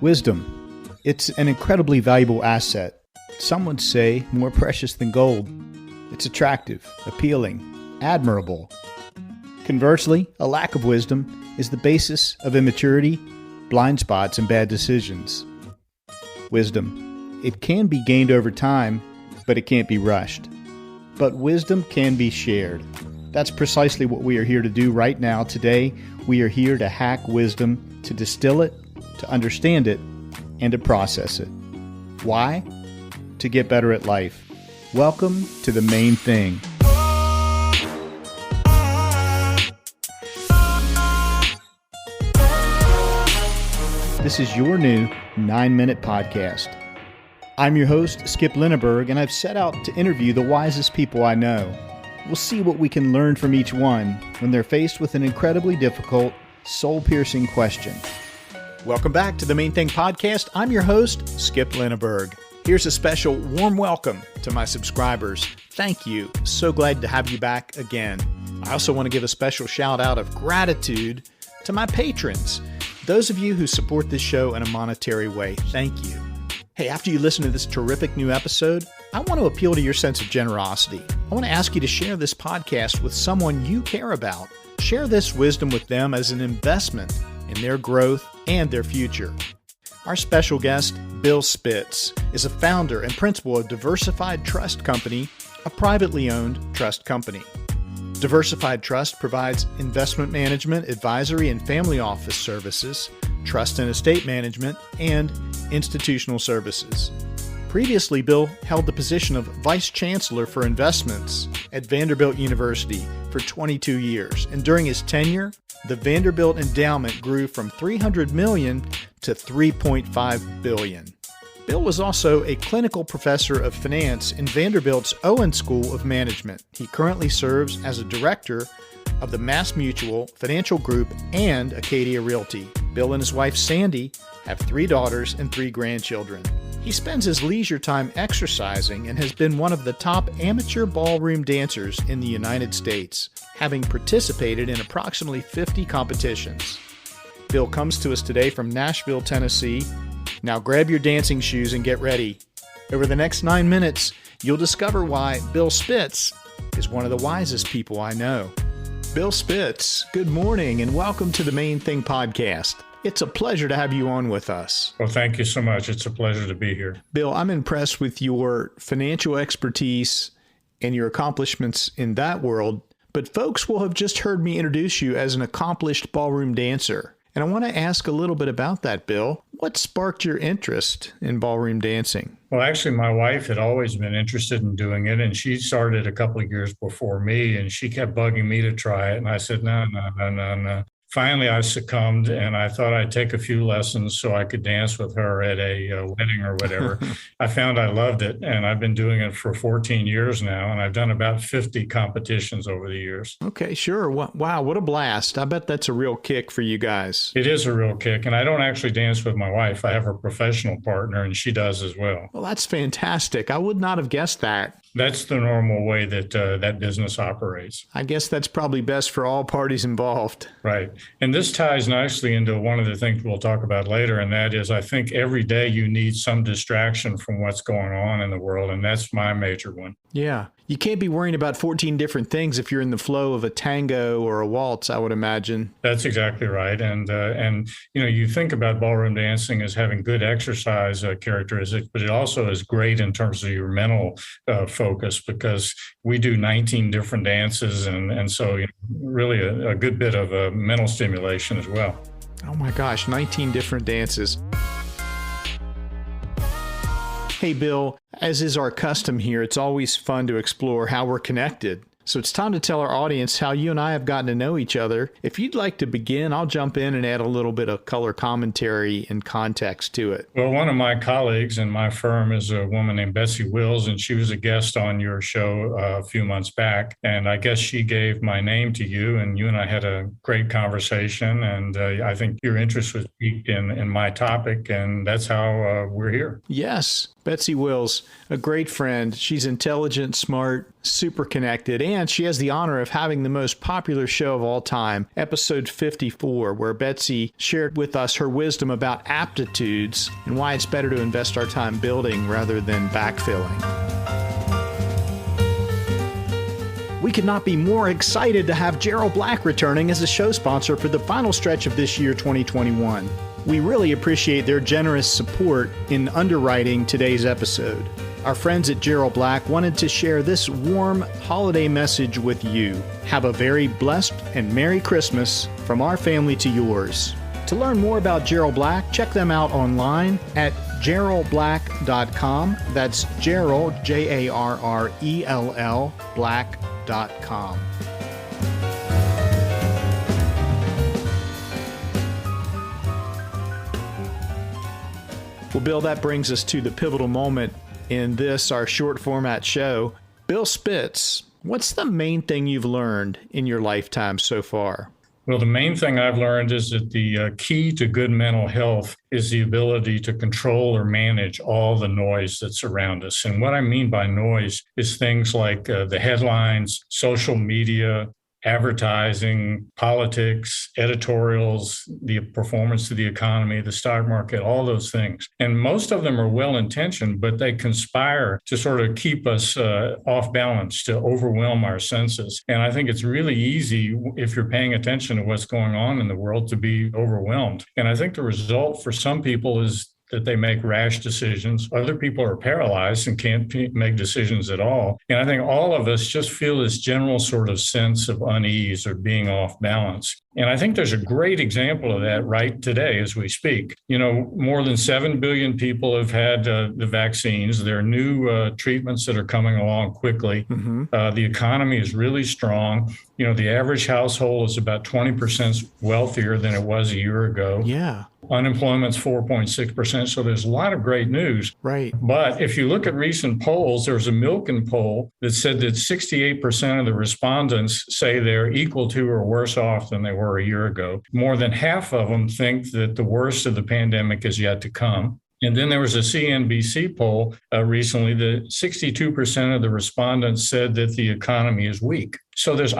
Wisdom. It's an incredibly valuable asset. Some would say more precious than gold. It's attractive, appealing, admirable. Conversely, a lack of wisdom is the basis of immaturity, blind spots, and bad decisions. Wisdom. It can be gained over time, but it can't be rushed. But wisdom can be shared. That's precisely what we are here to do right now. Today, we are here to hack wisdom, to distill it, to understand it, and to process it. Why? To get better at life. Welcome to The Main Thing. This is your new 9-minute podcast. I'm your host, Skip Linneberg, and I've set out to interview the wisest people I know. We'll see what we can learn from each one when they're faced with an incredibly difficult, soul-piercing question. Welcome back to The Main Thing podcast. I'm your host, Skip Linneberg. Here's a special warm welcome to my subscribers. Thank you. So glad to have you back again. I also want to give a special shout out of gratitude to my patrons. Those of you who support this show in a monetary way, thank you. Hey, after you listen to this terrific new episode, I want to appeal to your sense of generosity. I want to ask you to share this podcast with someone you care about. Share this wisdom with them as an investment in their growth and their future. Our special guest, Bill Spitz, is a founder and principal of Diversified Trust Co, a privately owned trust company. Diversified Trust provides investment management, advisory, and family office services, trust and estate management, and institutional services. Previously, Bill held the position of Vice Chancellor for Investments at Vanderbilt University for 22 years, and during his tenure, the Vanderbilt Endowment grew from $300 million to $3.5 billion. Bill was also a clinical professor of finance in Vanderbilt's Owen School of Management. He currently serves as a director of the MassMutual Financial Group and Acadia Realty. Bill and his wife Sandy have 3 daughters and 3 grandchildren. He spends his leisure time exercising and has been one of the top amateur ballroom dancers in the United States, having participated in approximately 50 competitions. Bill comes to us today from Nashville, Tennessee. Now grab your dancing shoes and get ready. Over the next 9 minutes, you'll discover why Bill Spitz is one of the wisest people I know. Bill Spitz, good morning and welcome to the Main Thing podcast. It's a pleasure to have you on with us. Well, thank you so much. It's a pleasure to be here. Bill, I'm impressed with your financial expertise and your accomplishments in that world, but folks will have just heard me introduce you as an accomplished ballroom dancer. And I want to ask a little bit about that, Bill. What sparked your interest in ballroom dancing? Well, actually, my wife had always been interested in doing it, and she started a couple of years before me, and she kept bugging me to try it. And I said, no. Finally, I succumbed, and I thought I'd take a few lessons so I could dance with her at a wedding or whatever. I found I loved it, and I've been doing it for 14 years now, and I've done about 50 competitions over the years. Okay, sure. Wow, what a blast. I bet that's a real kick for you guys. It is a real kick, and I don't actually dance with my wife. I have a professional partner, and she does as well. Well, that's fantastic. I would not have guessed that. That's the normal way that that business operates. I guess that's probably best for all parties involved. Right. And this ties nicely into one of the things we'll talk about later, and that is I think every day you need some distraction from what's going on in the world, and that's my major one. Yeah. You can't be worrying about 14 different things if you're in the flow of a tango or a waltz, I would imagine. That's exactly right. And you know, you think about ballroom dancing as having good exercise characteristics, but it also is great in terms of your mental focus because we do 19 different dances. And so you know, really a good bit of mental stimulation as well. Oh my gosh, 19 different dances. Hey, Bill, as is our custom here, it's always fun to explore how we're connected. So it's time to tell our audience how you and I have gotten to know each other. If you'd like to begin, I'll jump in and add a little bit of color commentary and context to it. Well, one of my colleagues in my firm is a woman named Betsy Wills, and she was a guest on your show a few months back. And I guess she gave my name to you, and you and I had a great conversation. And I think your interest was piqued in my topic, and that's how we're here. Yes. Betsy Wills, a great friend. She's intelligent, smart, super connected, and she has the honor of having the most popular show of all time, episode 54, where Betsy shared with us her wisdom about aptitudes and why it's better to invest our time building rather than backfilling. We could not be more excited to have Gerald Black returning as a show sponsor for the final stretch of this year, 2021. We really appreciate their generous support in underwriting today's episode. Our friends at Gerald Black wanted to share this warm holiday message with you. Have a very blessed and Merry Christmas from our family to yours. To learn more about Gerald Black, check them out online at geraldblack.com. That's Gerald, Jarrell, black.com. Well, Bill, that brings us to the pivotal moment in this, our short format show. Bill Spitz, what's the main thing you've learned in your lifetime so far? Well, the main thing I've learned is that the key to good mental health is the ability to control or manage all the noise that's around us. And what I mean by noise is things like the headlines, social media, advertising, politics, editorials, the performance of the economy, the stock market, all those things. And most of them are well-intentioned, but they conspire to sort of keep us off balance, to overwhelm our senses. And I think it's really easy, if you're paying attention to what's going on in the world, to be overwhelmed. And I think the result for some people is that they make rash decisions. Other people are paralyzed and can't make decisions at all. And I think all of us just feel this general sort of sense of unease or being off balance. And I think there's a great example of that right today as we speak. You know, more than 7 billion people have had the vaccines. There are new treatments that are coming along quickly. The economy is really strong. You know, the average household is about 20% wealthier than it was a year ago. Yeah. Unemployment's 4.6%. So there's a lot of great news. Right. But if you look at recent polls, there's a Milken poll that said that 68% of the respondents say they're equal to or worse off than they were a year ago. More than half of them think that the worst of the pandemic is yet to come. And then there was a CNBC poll recently that 62% of the respondents said that the economy is weak. So there's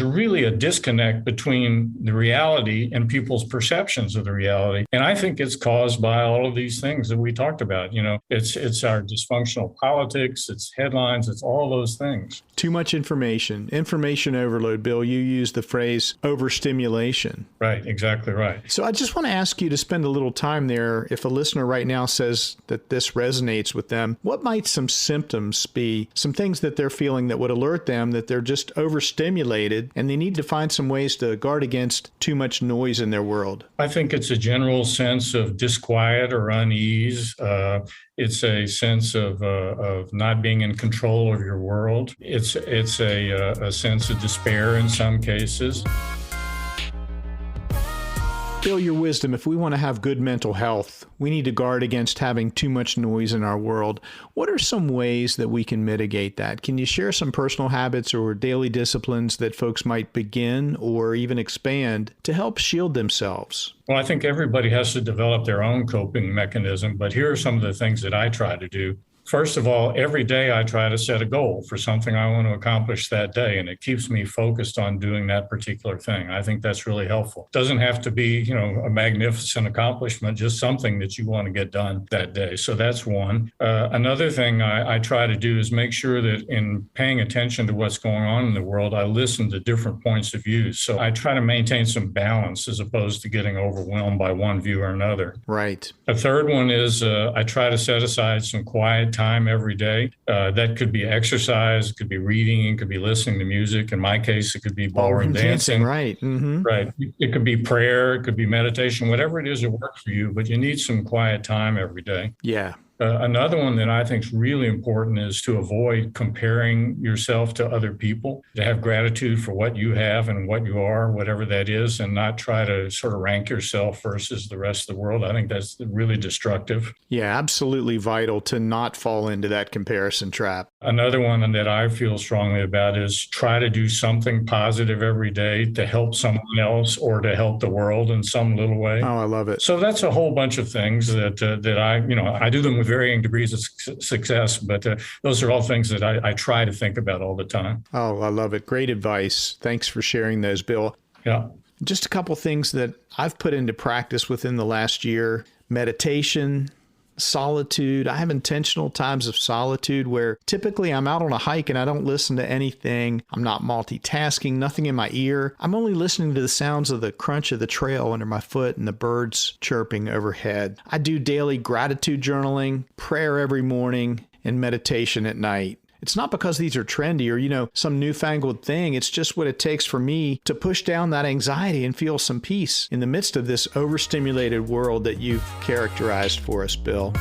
really a disconnect between the reality and people's perceptions of the reality. And I think it's caused by all of these things that we talked about. You know, it's our dysfunctional politics, it's headlines, it's all those things. Too much information overload. Bill, you used the phrase overstimulation. Right, exactly right. So I just want to ask you to spend a little time there. If a listener right now says that this resonates with them, what might some symptoms be, some things that they're feeling that would alert them that they're just overstimulated and they need to find some ways to guard against too much noise in their world? I think it's a general sense of disquiet or unease. It's a sense of not being in control of your world. It's a sense of despair in some cases. Bill, your wisdom, if we want to have good mental health, we need to guard against having too much noise in our world. What are some ways that we can mitigate that? Can you share some personal habits or daily disciplines that folks might begin or even expand to help shield themselves? Well, I think everybody has to develop their own coping mechanism, but here are some of the things that I try to do. First of all, every day I try to set a goal for something I want to accomplish that day, and it keeps me focused on doing that particular thing. I think that's really helpful. It doesn't have to be, a magnificent accomplishment, just something that you want to get done that day. So that's one. Another thing I try to do is make sure that in paying attention to what's going on in the world, I listen to different points of view. So I try to maintain some balance as opposed to getting overwhelmed by one view or another. Right. A third one is I try to set aside some quiet time every day. That could be exercise, it could be reading, it could be listening to music. In my case, it could be ballroom dancing. Right. Mm-hmm. Right. It could be prayer, it could be meditation, whatever it is that works for you, but you need some quiet time every day. Yeah. Another one that I think is really important is to avoid comparing yourself to other people, to have gratitude for what you have and what you are, whatever that is, and not try to sort of rank yourself versus the rest of the world. I think that's really destructive. Yeah, absolutely vital to not fall into that comparison trap. Another one that I feel strongly about is try to do something positive every day to help someone else or to help the world in some little way. Oh, I love it. So that's a whole bunch of things that I do them with with varying degrees of success, but those are all things that I try to think about all the time. Oh, I love it. Great advice. Thanks for sharing those, Bill. Yeah. Just a couple things that I've put into practice within the last year: meditation, solitude. I have intentional times of solitude where typically I'm out on a hike and I don't listen to anything. I'm not multitasking, nothing in my ear. I'm only listening to the sounds of the crunch of the trail under my foot and the birds chirping overhead. I do daily gratitude journaling, prayer every morning, and meditation at night. It's not because these are trendy or, some newfangled thing. It's just what it takes for me to push down that anxiety and feel some peace in the midst of this overstimulated world that you've characterized for us, Bill.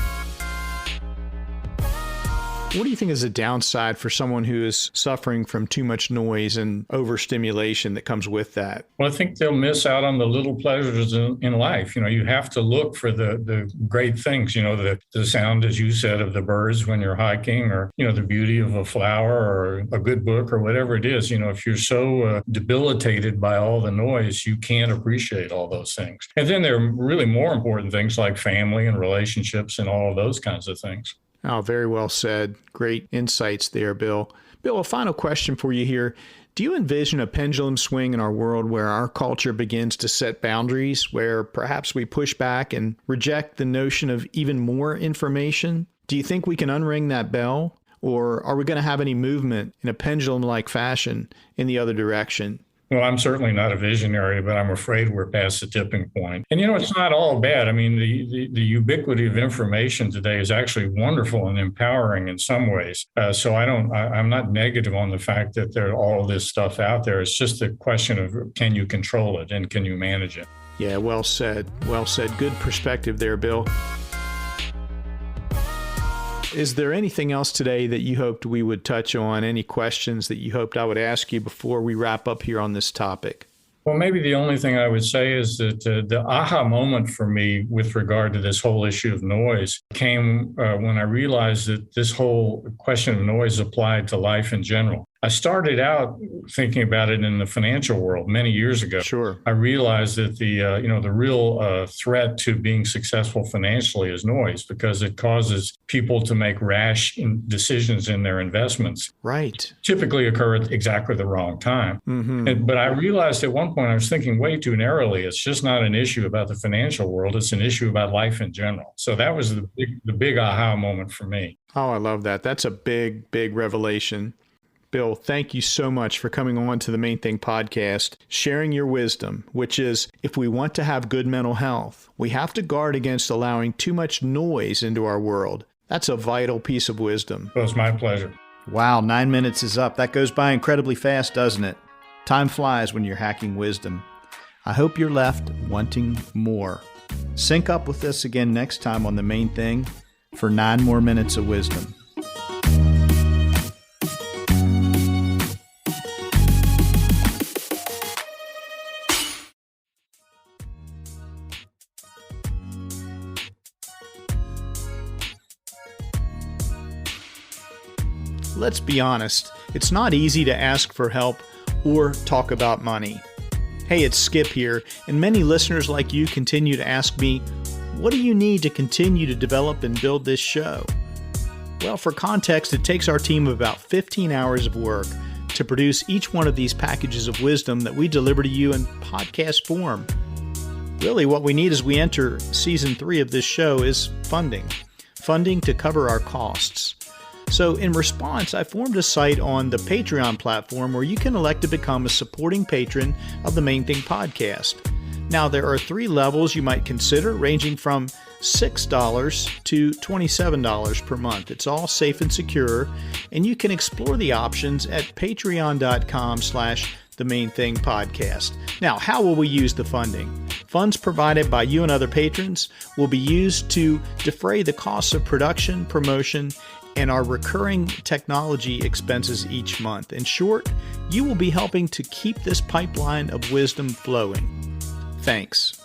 What do you think is a downside for someone who is suffering from too much noise and overstimulation that comes with that? Well, I think they'll miss out on the little pleasures in life. You have to look for the great things, the sound, as you said, of the birds when you're hiking, or, the beauty of a flower or a good book or whatever it is. If you're so debilitated by all the noise, you can't appreciate all those things. And then there are really more important things like family and relationships and all of those kinds of things. Oh, very well said. Great insights there, Bill. Bill, a final question for you here. Do you envision a pendulum swing in our world where our culture begins to set boundaries, where perhaps we push back and reject the notion of even more information? Do you think we can unring that bell? Or are we going to have any movement in a pendulum-like fashion in the other direction? Well, I'm certainly not a visionary, but I'm afraid we're past the tipping point. And, it's not all bad. I mean, the ubiquity of information today is actually wonderful and empowering in some ways. So I'm not negative on the fact that there's all of this stuff out there. It's just a question of, can you control it and can you manage it? Yeah, well said. Well said. Good perspective there, Bill. Is there anything else today that you hoped we would touch on? Any questions that you hoped I would ask you before we wrap up here on this topic? Well, maybe the only thing I would say is that the aha moment for me with regard to this whole issue of noise came when I realized that this whole question of noise applied to life in general. I started out thinking about it in the financial world many years ago. Sure. I realized that the real threat to being successful financially is noise, because it causes people to make rash decisions in their investments. Right. Typically occur at exactly the wrong time. Mm-hmm. But I realized at one point I was thinking way too narrowly. It's just not an issue about the financial world. It's an issue about life in general. So that was the big aha moment for me. Oh, I love that. That's a big, big revelation. Bill, thank you so much for coming on to the Main Thing podcast, sharing your wisdom, which is, if we want to have good mental health, we have to guard against allowing too much noise into our world. That's a vital piece of wisdom. It was my pleasure. Wow, 9 minutes is up. That goes by incredibly fast, doesn't it? Time flies when you're hacking wisdom. I hope you're left wanting more. Sync up with us again next time on The Main Thing for 9 more minutes of wisdom. Let's be honest, it's not easy to ask for help or talk about money. Hey, it's Skip here, and many listeners like you continue to ask me, what do you need to continue to develop and build this show? Well, for context, it takes our team about 15 hours of work to produce each one of these packages of wisdom that we deliver to you in podcast form. Really, what we need as we enter season 3 of this show is funding to cover our costs. So in response, I formed a site on the Patreon platform where you can elect to become a supporting patron of the Main Thing podcast. Now, there are 3 levels you might consider, ranging from $6 to $27 per month. It's all safe and secure, and you can explore the options at patreon.com/themainthingpodcast. Now, how will we use the funding? Funds provided by you and other patrons will be used to defray the costs of production, promotion, and our recurring technology expenses each month. In short, you will be helping to keep this pipeline of wisdom flowing. Thanks.